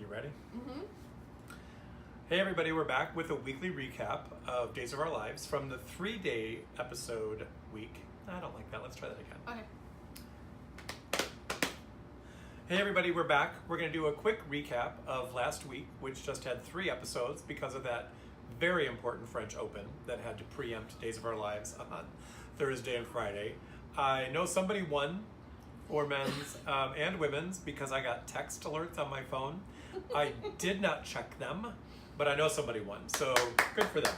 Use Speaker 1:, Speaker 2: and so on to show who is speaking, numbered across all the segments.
Speaker 1: ready?
Speaker 2: Mm-hmm.
Speaker 1: Hey everybody, we're back with a weekly recap of Days of Our Lives from the 3-day episode week. I don't like that. Let's try that again.
Speaker 2: Okay.
Speaker 1: Hey everybody, we're back. We're going to do a quick recap of last week, which just had 3 episodes because of that very important French Open that had to preempt Days of Our Lives on Thursday and Friday. I know somebody won for men's and women's because I got text alerts on my phone. I did not check them, but I know somebody won, so good for them.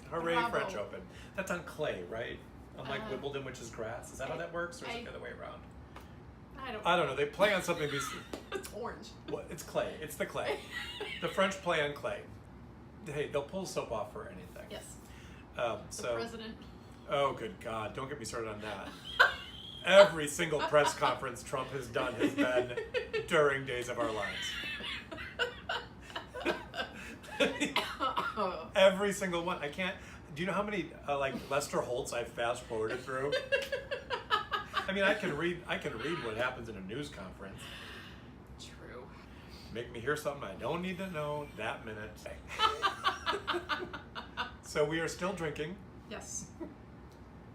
Speaker 1: Hooray,
Speaker 2: Bravo.
Speaker 1: French Open. That's on clay, right? Unlike Wimbledon, which is grass. Is that how that works, or is it the other way around? I don't know. They play on something.
Speaker 2: It's orange.
Speaker 1: What? It's clay. It's the clay. The French play on clay. Hey, they'll pull soap off for anything.
Speaker 2: Yes.
Speaker 1: So.
Speaker 2: The president.
Speaker 1: Oh, good God! Don't get me started on that. Every single press conference Trump has done has been during Days of Our Lives. Every single one. I can't. Do you know how many like Lester Holtz I've fast forwarded through? I mean, I can read what happens in a news conference.
Speaker 2: True.
Speaker 1: Make me hear something I don't need to know that minute. So we are still drinking.
Speaker 2: Yes.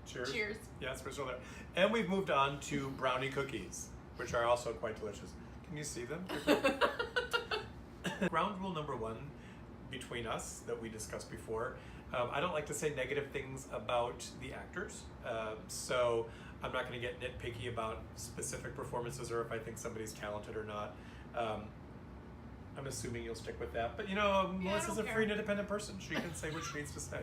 Speaker 1: Cheers.
Speaker 2: Cheers.
Speaker 1: Yes, we're still there. And we've moved on to brownie cookies, which are also quite delicious. Can you see them? Ground rule number 1 between us that we discussed before. I don't like to say negative things about the actors. So I'm not going to get nitpicky about specific performances or if I think somebody's talented or not. I'm assuming you'll stick with that. But you know, Melissa's a free and independent person. She can say what she needs to say.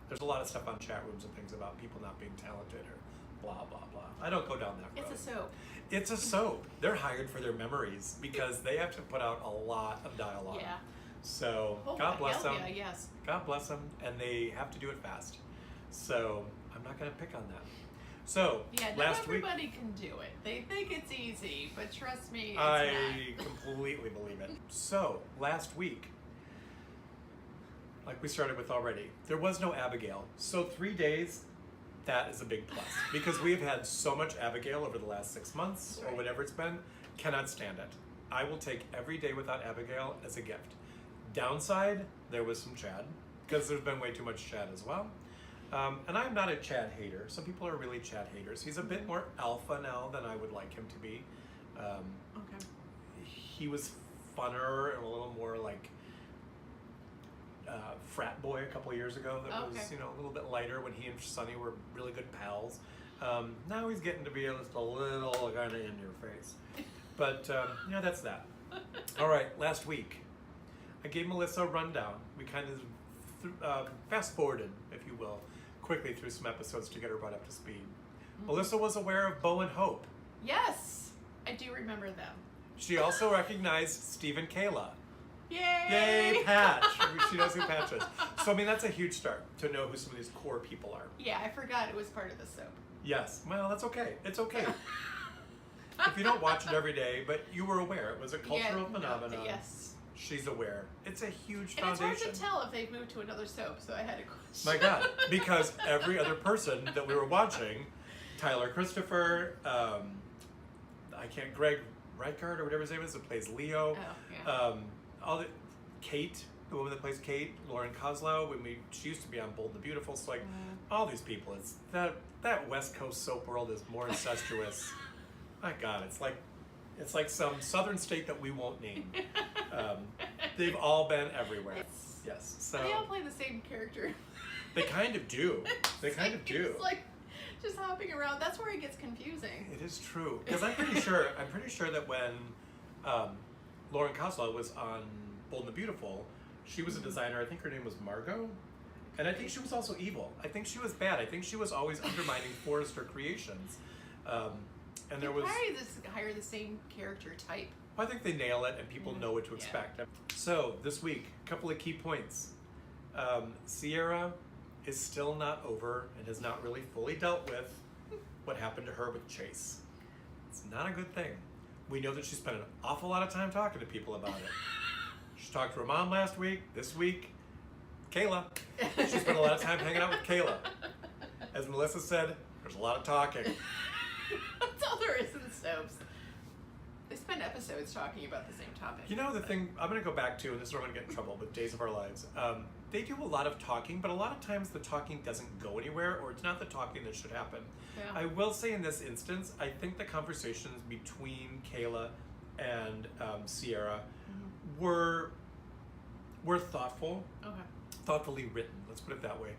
Speaker 1: There's a lot of stuff on chat rooms and things about people not being talented or blah, blah, blah. I don't go down that road.
Speaker 2: It's a soap.
Speaker 1: It's a soap. They're hired for their memories because they have to put out a lot of dialogue.
Speaker 2: Yeah.
Speaker 1: So
Speaker 2: Oh,
Speaker 1: God bless them.
Speaker 2: Yeah, yes.
Speaker 1: God bless them. And they have to do it fast. So I'm not going to pick on that. So
Speaker 2: Yeah, not
Speaker 1: last week,
Speaker 2: everybody can do it. They think it's easy, but trust me, it's
Speaker 1: I
Speaker 2: not.
Speaker 1: completely believe it. So last week, like we started with already, there was no Abigail. So 3 days, that is a big plus. Because we have had so much Abigail over the last 6 months, or whatever it's been, cannot stand it. I will take every day without Abigail as a gift. Downside, there was some Chad, because there's been way too much Chad as well. And I'm not a Chad hater. Some people are really Chad haters. He's a bit more alpha now than I would like him to be.
Speaker 2: Okay.
Speaker 1: He was funner and a little more like frat boy a couple of years ago. That was, you know, a little bit lighter when he and Sonny were really good pals. Now he's getting to be just a little kind of in your face. But, you know, that's that. All right, last week, I gave Melissa a rundown. We kind of fast forwarded, if you will, quickly through some episodes to get her brought up to speed. Melissa was aware of Bo and Hope.
Speaker 2: Yes, I do remember them.
Speaker 1: She also recognized Steve and Kayla.
Speaker 2: Yay!
Speaker 1: Yay, Patch! She knows who Patch is. So, I mean, that's a huge start to know who some of these core people are.
Speaker 2: Yeah, I forgot it was part of the soap.
Speaker 1: Yes. Well, that's okay. It's okay. If you don't watch it every day, but you were aware it was a cultural phenomenon.
Speaker 2: Yes.
Speaker 1: She's aware. It's a huge
Speaker 2: And
Speaker 1: foundation.
Speaker 2: it's hard to tell if they've moved to another soap, so I had a question.
Speaker 1: My God. Because every other person that we were watching, Tyler Christopher, Greg Reichard or whatever his name is, that plays Leo.
Speaker 2: Oh, yeah.
Speaker 1: Kate, the woman that plays Kate, Lauren Kozlow, she used to be on Bold and the Beautiful, so like all these people, it's that West Coast soap world is more incestuous. My God, it's like some southern state that we won't name. They've all been everywhere. Yes. So
Speaker 2: they all play the same character.
Speaker 1: They kind of do. They kind of do.
Speaker 2: It's like just hopping around. That's where it gets confusing.
Speaker 1: It is true because I'm pretty sure that when Lauren Kozlow was on Bold and the Beautiful, she was a designer. I think her name was Margot, and I think she was also evil. I think she was bad. I think she was always undermining Forrester Creations. And there was
Speaker 2: probably hire the same character type.
Speaker 1: I think they nail it, and people know what to expect. So this week, a couple of key points. Sierra is still not over and has not really fully dealt with what happened to her with Chase. It's not a good thing. We know that she spent an awful lot of time talking to people about it. She talked to her mom last week. This week, Kayla. She spent a lot of time hanging out with Kayla. As Melissa said, there's a lot of talking.
Speaker 2: That's all there is in the soaps. They spend episodes talking about the same topic.
Speaker 1: You know, the thing I'm going to go back to, and this is where I'm going to get in trouble with Days of Our Lives. They do a lot of talking, but a lot of times the talking doesn't go anywhere, or it's not the talking that should happen.
Speaker 2: Yeah.
Speaker 1: I will say in this instance, I think the conversations between Kayla and Sierra were thoughtful, thoughtfully written, let's put it that way.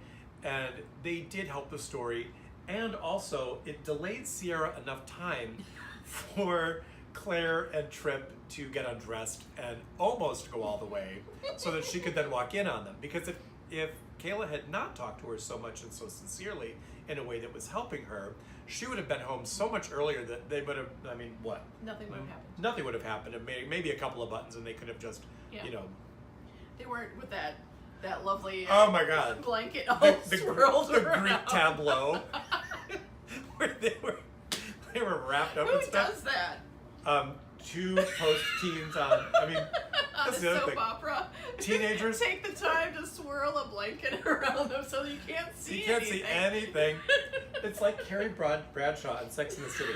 Speaker 1: And they did help the story, and also it delayed Sierra enough time for Claire and Trip to get undressed and almost go all the way so that she could then walk in on them. Because if Kayla had not talked to her so much and so sincerely in a way that was helping her, she would have been home so much earlier that they would have, I mean, what?
Speaker 2: Nothing would have happened.
Speaker 1: Nothing would have happened. And maybe a couple of buttons, and they could have just, you know.
Speaker 2: They weren't with that lovely
Speaker 1: oh my God.
Speaker 2: Blanket all
Speaker 1: the
Speaker 2: swirled around.
Speaker 1: Greek tableau where they were wrapped up
Speaker 2: Who
Speaker 1: in stuff.
Speaker 2: does that?
Speaker 1: Two post-teens on, I mean,
Speaker 2: On
Speaker 1: that's
Speaker 2: a
Speaker 1: the other
Speaker 2: soap
Speaker 1: thing.
Speaker 2: opera.
Speaker 1: Teenagers.
Speaker 2: Take the time to swirl a blanket around them so you can't see
Speaker 1: You can't
Speaker 2: anything.
Speaker 1: see anything. It's like Carrie Bradshaw in Sex and the City,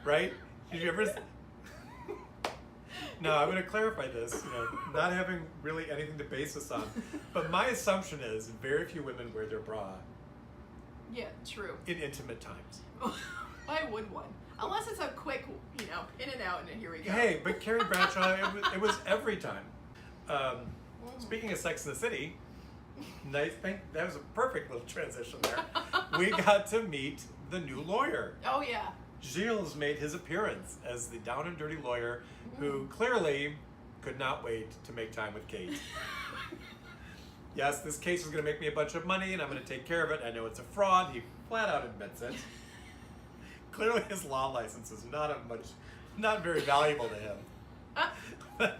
Speaker 1: right? Did you ever? No, I'm going to clarify this. You know, not having really anything to base this on, but my assumption is very few women wear their bra
Speaker 2: Yeah, true.
Speaker 1: in intimate times.
Speaker 2: Why would one? Unless it's a quick, you know, in and out, and here we go.
Speaker 1: Hey, but Carrie Bradshaw, it was every time. Speaking of Sex and the City, nice thing. That was a perfect little transition there. We got to meet the new lawyer.
Speaker 2: Oh yeah.
Speaker 1: Gilles made his appearance as the down and dirty lawyer who clearly could not wait to make time with Kate. Yes, this case is going to make me a bunch of money and I'm going to take care of it. I know it's a fraud. He flat out admits it. Clearly his law license is not very valuable to him. But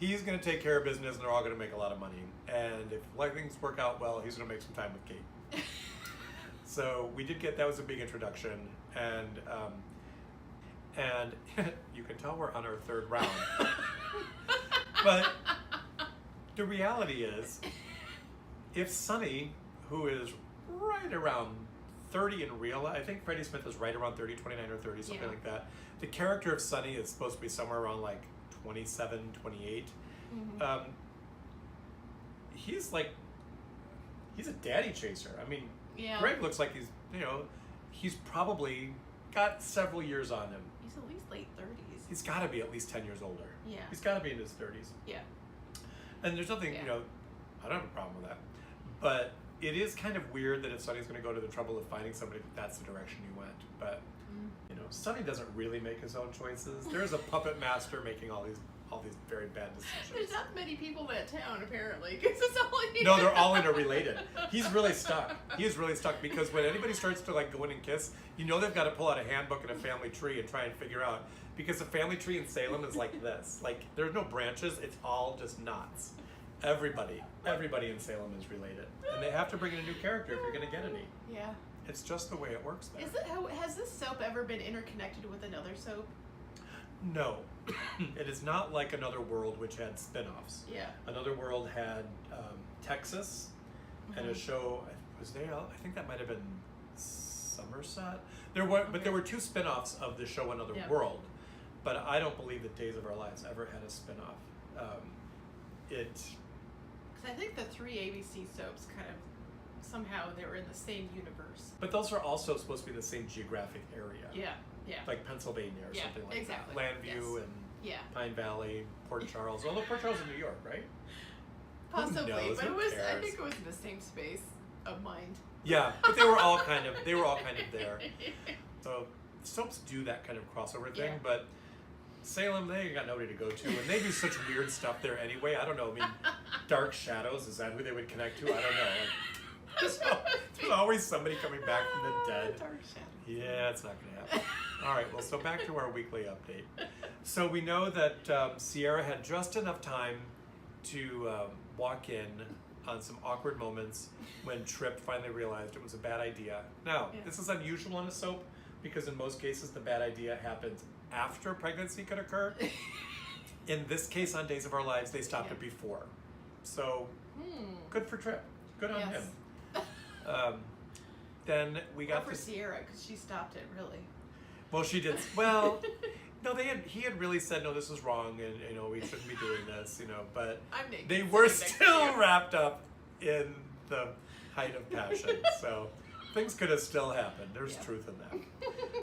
Speaker 1: he's going to take care of business and they're all going to make a lot of money. And if things work out well, he's going to make some time with Kate. So we did that was a big introduction, and you can tell we're on our third round. But the reality is, if Sonny, who is right around 30 in real life, I think Freddie Smith is right around 30, 29 or 30, something like that. The character of Sonny is supposed to be somewhere around like 27, 28. He's a daddy chaser. I mean, Greg looks like he's probably got several years on him.
Speaker 2: He's at least late 30s.
Speaker 1: He's got to be at least 10 years older.
Speaker 2: Yeah.
Speaker 1: He's got to be in his 30s.
Speaker 2: Yeah.
Speaker 1: And there's nothing, I don't have a problem with that. But it is kind of weird that if Sonny's going to go to the trouble of finding somebody that's the direction he went. But, Sonny doesn't really make his own choices. There's a puppet master making all these very bad decisions.
Speaker 2: There's not many people in that town, apparently, because it's all
Speaker 1: No, they're all interrelated. He's really stuck. He's really stuck because when anybody starts to go in and kiss, they've got to pull out a handbook and a family tree and try and figure out, because the family tree in Salem is like this. There's no branches, it's all just knots. Everybody in Salem is related. And they have to bring in a new character if you're going to get any.
Speaker 2: Yeah.
Speaker 1: It's just the way it works there.
Speaker 2: Has this soap ever been interconnected with another soap?
Speaker 1: No. It is not like Another World, which had spin-offs.
Speaker 2: Yeah.
Speaker 1: Another World had Texas, and a show, I think that might have been Somerset. There were two spin-offs of the show Another World, but I don't believe that Days of Our Lives ever had a spin-off.
Speaker 2: Because I think the three ABC soaps kind of, somehow they were in the same universe.
Speaker 1: But those are also supposed to be the same geographic area.
Speaker 2: Yeah. Yeah.
Speaker 1: Like Pennsylvania or something like
Speaker 2: exactly.
Speaker 1: that. Landview and Pine Valley, Port Charles. Although Port Charles is in New York, right?
Speaker 2: Possibly,
Speaker 1: knows?
Speaker 2: but
Speaker 1: Who
Speaker 2: I
Speaker 1: cares?
Speaker 2: think it was in the same space of mind.
Speaker 1: Yeah, but they were all kind of there. So soaps do that kind of crossover thing, but Salem, they ain't got nobody to go to, and they do such weird stuff there anyway. I don't know. I mean, Dark Shadows, is that who they would connect to? I don't know. There's always somebody coming back from the dead.
Speaker 2: Dark Shadows.
Speaker 1: Yeah, it's not going to happen. All right, well, so back to our weekly update. So we know that Sierra had just enough time to walk in on some awkward moments when Trip finally realized it was a bad idea. Now, this is unusual in a soap because in most cases the bad idea happens after pregnancy could occur. In this case, on Days of Our Lives, they stopped it before. So, good for Trip. Good on him. Then we got
Speaker 2: for Sierra, because she stopped it, really.
Speaker 1: Well, she did. Well, No, he had really said, no, this is wrong, and you know we shouldn't be doing this, you know. But
Speaker 2: I'm naked
Speaker 1: they
Speaker 2: sitting
Speaker 1: were
Speaker 2: next to
Speaker 1: still
Speaker 2: you.
Speaker 1: wrapped up in the height of passion. So things could have still happened. There's
Speaker 2: Yeah.
Speaker 1: truth in that.